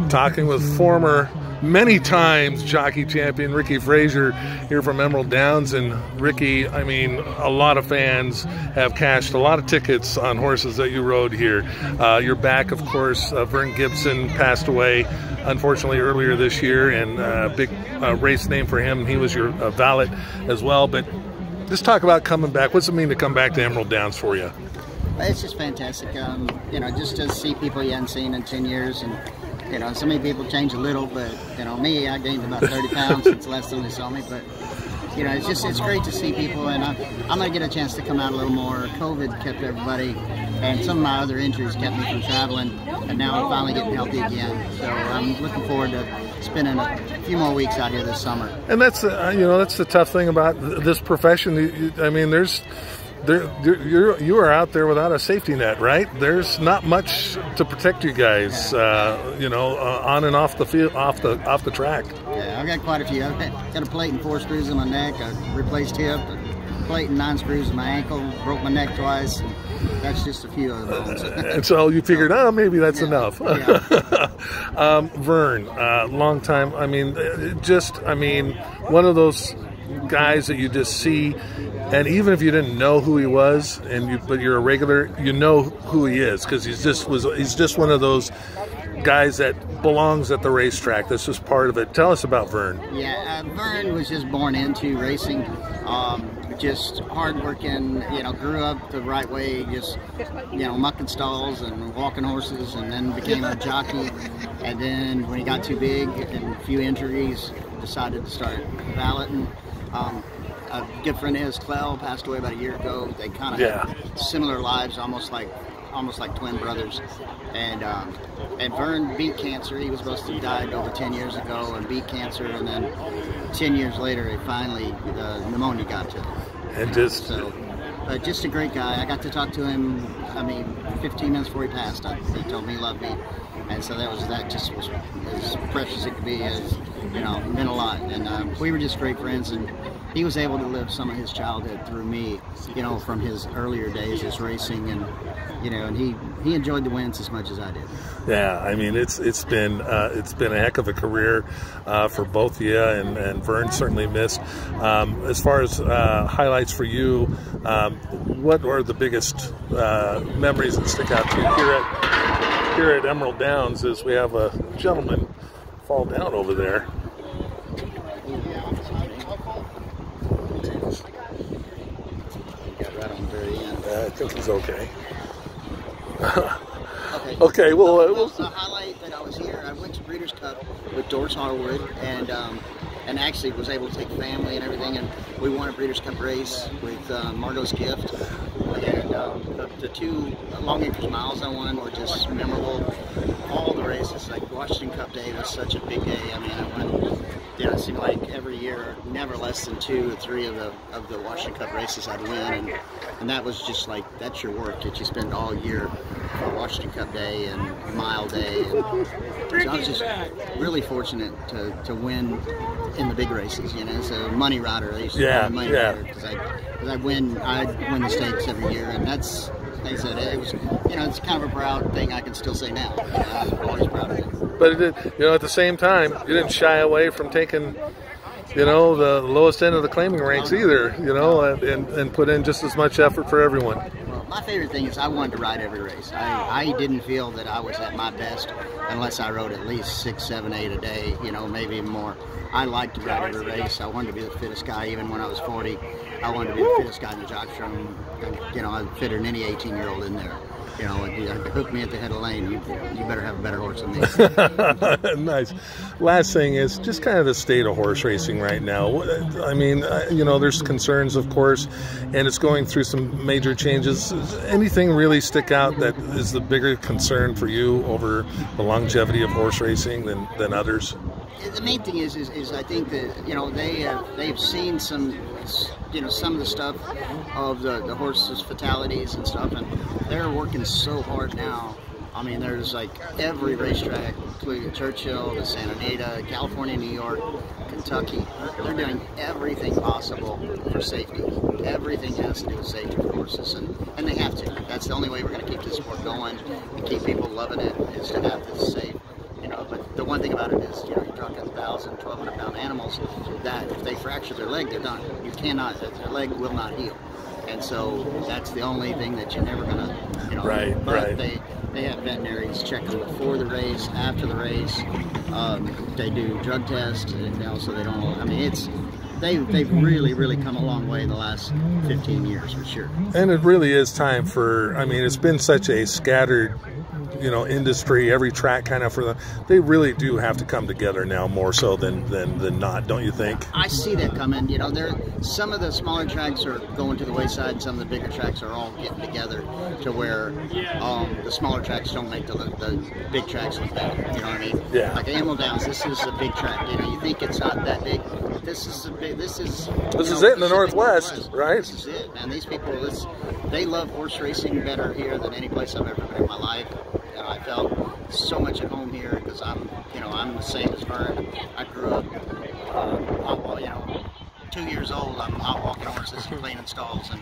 talking with former, many times jockey champion Ricky Frazier here from Emerald Downs. And Ricky, I mean, a lot of fans have cashed a lot of tickets on horses that you rode here. You're back, of course. Vern Gibson passed away, unfortunately, earlier this year, and a big race name for him. He was your valet as well. But just talk about coming back. What's it mean to come back to Emerald Downs for you? It's just fantastic. You know, just to see people you hadn't seen in 10 years. And, you know, so many people change a little, but, you know, me, I gained about 30 pounds since the last time they saw me. But, you know, it's great to see people. And I'm going to get a chance to come out a little more. COVID kept everybody, and some of my other injuries kept me from traveling. And now I'm finally getting healthy again. So I'm looking forward to spending a few more weeks out here this summer. And that's, you know, that's the tough thing about this profession. I mean, you are out there without a safety net, right? There's not much to protect you guys, you know, on and off the field, off the track. Yeah, I've got quite a few. I've got a plate and 4 screws in my neck, a replaced hip, a plate and 9 screws in my ankle, broke my neck twice. And that's just a few of the bones. And so you figured, oh, maybe that's enough. Yeah. Vern, long time. I mean, one of those guys that you just see, and even if you didn't know who he was, but you're a regular, you know who he is, because he's just one of those guys that belongs at the racetrack. That's just part of it. Tell us about Vern. Yeah, Vern was just born into racing. Just hardworking, you know, grew up the right way, just, you know, mucking stalls and walking horses, and then became a jockey. And then when he got too big and a few injuries, decided to start valeting. A good friend of his, Clell, passed away about a year ago. They kind of had similar lives, almost like twin brothers. And Vern beat cancer. He was supposed to have died over 10 years ago and beat cancer, and then 10 years later, the pneumonia got to him. And just a great guy. I got to talk to him, 15 minutes before he passed. He told me he loved me. And so that just was as precious as it could be, as, you know, meant a lot. And we were just great friends, and he was able to live some of his childhood through me, you know, from his earlier days as racing, and, you know, and he enjoyed the wins as much as I did. Yeah, I mean, it's been a heck of a career for both of you, and Vern certainly missed. As far as highlights for you, what are the biggest memories that stick out to you here at Emerald Downs? Is we have a gentleman fall down over there. I think he's okay. Okay, well, the highlight that I was here, I went to Breeders' Cup with Doris Harwood, and actually was able to take family and everything, and we won a Breeders' Cup race with Margot's Gift, and the 2 Long Acres miles I won were just memorable. All the races, like Washington Cup Day was such a big day. I mean, I won, you know, it seemed like every year, never less than 2 or 3 of the Washington Cup races I'd win, and that was just like, that's your work that you spend all year for Washington Cup Day and Mile Day. And so I was just really fortunate to win in the big races, you know. So Money Rider, they used to call me Money Rider, because I win the stakes every year, and that's, like I said, it was, you know, it's kind of a proud thing I can still say now. You know, I'm always proud of it. But you know, at the same time, you didn't shy away from taking, you know, the lowest end of the claiming ranks either, you know, and put in just as much effort for everyone. Well, my favorite thing is I wanted to ride every race. I didn't feel that I was at my best unless I rode at least 6, 7, 8 a day, you know, maybe even more. I liked to ride every race. I wanted to be the fittest guy. Even when I was 40, I wanted to be the fittest guy in the jockey room. You know, I'm fitter than any 18-year-old in there. You know, if you hook me at the head of the lane, you better have a better horse than me. Nice. Last thing is just kind of the state of horse racing right now. I mean, you know, there's concerns, of course, and it's going through some major changes. Does anything really stick out that is the bigger concern for you over the longevity of horse racing than others? The main thing is I think that, you know, they've seen some, you know, some of the stuff of the horses' fatalities and stuff, and they're working so hard now. I mean, there's like every racetrack, including Churchill, to Santa Anita, California, New York, Kentucky. They're doing everything possible for safety. Everything has to do with safety for horses, and they have to. That's the only way we're going to keep this sport going and keep people loving it, is to have this safe. You know, but the 1,200-pound animals that if they fracture their leg, they're done. You cannot, their leg will not heal. And so that's the only thing that you're never gonna, you know. Right, but right. They have veterinaries check them before the race, after the race. They do drug tests, and also they don't. I mean, they've really come a long way in the last 15 years for sure. And it really is time for. I mean, it's been such a scattered, you know, industry. Every track kind of for them. They really do have to come together now more so than not, don't you think? I see that coming. You know, some of the smaller tracks are going to the wayside, and some of the bigger tracks are all getting together to where the smaller tracks don't make the big tracks look better. You know what I mean? Yeah. Like Emerald Downs, this is a big track. You know, you think it's not that big. This is a big. This is it in the Northwest, right? This is it, man. These people, they love horse racing better here than any place I've ever been in my life. And I felt so much at home here because I'm the same as Vern. I grew up, 2 years old. I'm out walking horses and cleaning stalls, and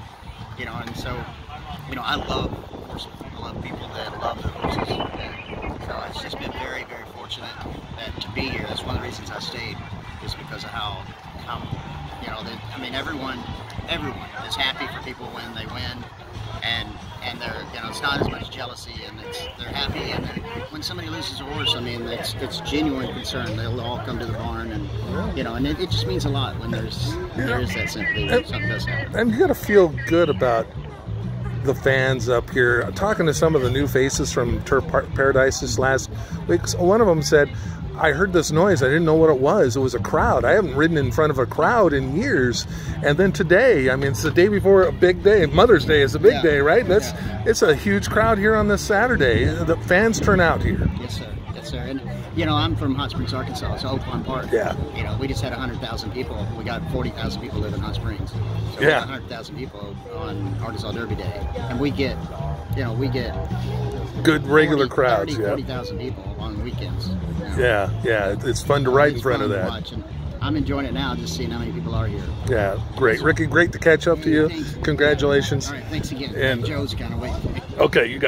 and so, I love horses. I love people that love the horses. So it's just been very fortunate to be here. That's one of the reasons I stayed, is because of how everyone is happy for people when they win, and they're, it's not as much jealousy, and they're happy, and when somebody loses a horse, I mean, it's genuine concern. They'll all come to the barn, and and it just means a lot when there is that sympathy when something does happen. And you got to feel good about the fans up here. Talking to some of the new faces from Turf Paradise this last week, one of them said, I heard this noise. I didn't know what it was. It was a crowd. I haven't ridden in front of a crowd in years. And then today, I mean, it's the day before a big day. Mother's Day is a big day, right? It's a huge crowd here on this Saturday. The fans turn out here. Yes, sir. Yes, sir. And I'm from Hot Springs, Arkansas, so Oak Lawn Park. Yeah. We just had 100,000 people. We got 40,000 people live in Hot Springs. So we got 100,000 people on Arkansas Derby Day, and we get good regular crowds. 40,000 people on weekends. Yeah, it's fun to ride in front of that. Watch, and I'm enjoying it now, just seeing how many people are here. Yeah, great. Ricky, great to catch up to you. Thanks. Congratulations. All right, thanks again. And Joe's kind of waiting for me. Okay, you got it.